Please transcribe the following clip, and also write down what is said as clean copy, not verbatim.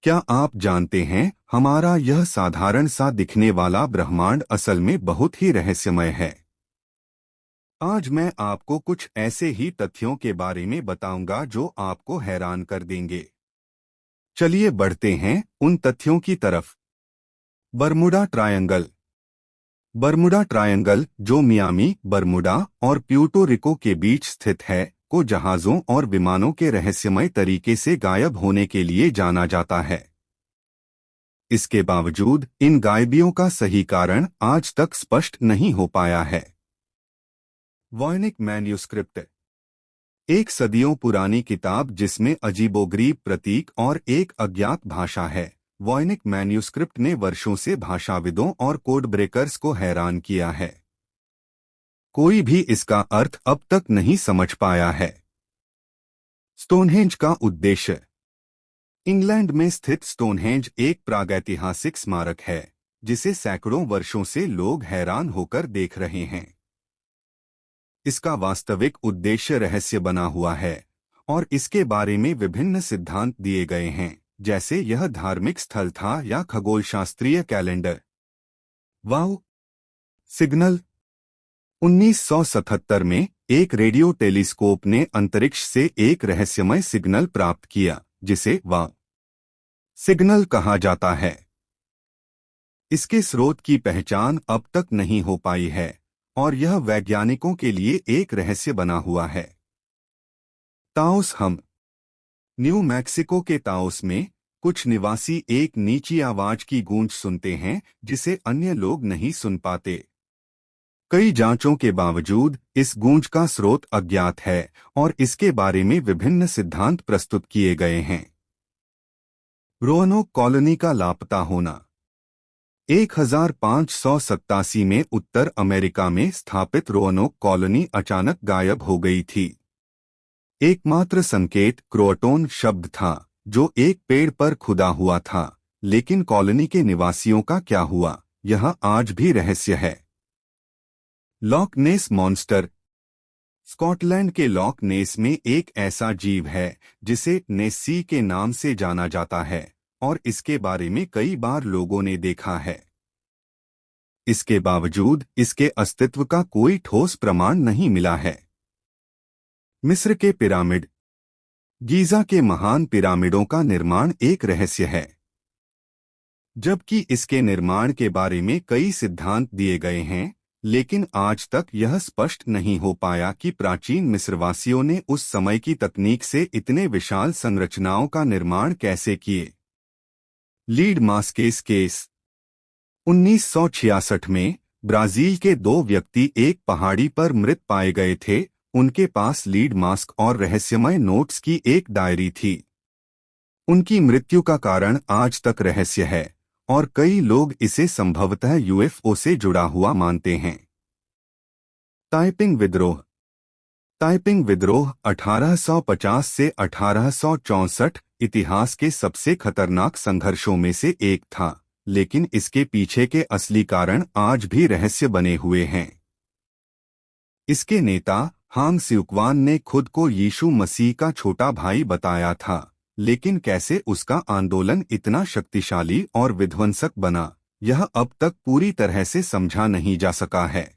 क्या आप जानते हैं, हमारा यह साधारण सा दिखने वाला ब्रह्मांड असल में बहुत ही रहस्यमय है। आज मैं आपको कुछ ऐसे ही तथ्यों के बारे में बताऊंगा जो आपको हैरान कर देंगे। चलिए बढ़ते हैं उन तथ्यों की तरफ। Bermuda triangle. बरमुडा ट्रायंगल, जो मियामी, बरमुडा और प्यूर्टो रिको के बीच स्थित है, को जहाज़ों और विमानों के रहस्यमय तरीके से गायब होने के लिए जाना जाता है। इसके बावजूद इन गायबियों का सही कारण आज तक स्पष्ट नहीं हो पाया है। वॉयनिक मैन्यूस्क्रिप्ट, एक सदियों पुरानी किताब जिसमें अजीबोगरीब प्रतीक और एक अज्ञात भाषा है। वॉयनिक मैन्यूस्क्रिप्ट ने वर्षों से भाषाविदों और कोड ब्रेकर्स को हैरान किया है। कोई भी इसका अर्थ अब तक नहीं समझ पाया है। स्टोनहेंज का उद्देश्य। इंग्लैंड में स्थित स्टोनहेंज एक प्रागैतिहासिक स्मारक है जिसे सैकड़ों वर्षों से लोग हैरान होकर देख रहे हैं। इसका वास्तविक उद्देश्य रहस्य बना हुआ है और इसके बारे में विभिन्न सिद्धांत दिए गए हैं, जैसे यह धार्मिक स्थल था या खगोलशास्त्रीय कैलेंडर। वाव सिग्नल। 1977 में एक रेडियो टेलीस्कोप ने अंतरिक्ष से एक रहस्यमय सिग्नल प्राप्त किया जिसे वाव सिग्नल कहा जाता है। इसके स्रोत की पहचान अब तक नहीं हो पाई है और यह वैज्ञानिकों के लिए एक रहस्य बना हुआ है। ताओस हम। न्यू मैक्सिको के ताओस में कुछ निवासी एक नीची आवाज की गूंज सुनते हैं जिसे अन्य लोग नहीं सुन पाते। कई जांचों के बावजूद इस गूंज का स्रोत अज्ञात है और इसके बारे में विभिन्न सिद्धांत प्रस्तुत किए गए हैं। रोअनोक कॉलोनी का लापता होना। 1587 में उत्तर अमेरिका में स्थापित रोअनोक कॉलोनी अचानक गायब हो गई थी। एकमात्र संकेत क्रोअटोन शब्द था जो एक पेड़ पर खुदा हुआ था, लेकिन कॉलोनी के निवासियों का क्या हुआ, यह आज भी रहस्य है। लॉक नेस मॉन्स्टर। स्कॉटलैंड के लॉक नेस में एक ऐसा जीव है जिसे नेस्सी के नाम से जाना जाता है और इसके बारे में कई बार लोगों ने देखा है। इसके बावजूद इसके अस्तित्व का कोई ठोस प्रमाण नहीं मिला है। मिस्र के पिरामिड। गीजा के महान पिरामिडों का निर्माण एक रहस्य है। जबकि इसके निर्माण के बारे में कई सिद्धांत दिए गए हैं, लेकिन आज तक यह स्पष्ट नहीं हो पाया कि प्राचीन मिस्रवासियों ने उस समय की तकनीक से इतने विशाल संरचनाओं का निर्माण कैसे किए। Lead मास्केस case. 1966 में ब्राजील के दो व्यक्ति एक पहाड़ी पर मृत पाए गए थे। उनके पास लीड मास्क और रहस्यमय नोट्स की एक डायरी थी। उनकी मृत्यु का कारण आज तक रहस्य है और कई लोग इसे संभवतः यूएफओ से जुड़ा हुआ मानते हैं। ताइपिंग विद्रोह। ताइपिंग विद्रोह 1850 से 1864 इतिहास के सबसे खतरनाक संघर्षों में से एक था, लेकिन इसके पीछे के असली कारण आज भी रहस्य बने हुए हैं। इसके नेता हांग स्यूक्वान ने खुद को यीशु मसीह का छोटा भाई बताया था, लेकिन कैसे उसका आंदोलन इतना शक्तिशाली और विध्वंसक बना, यह अब तक पूरी तरह से समझा नहीं जा सका है।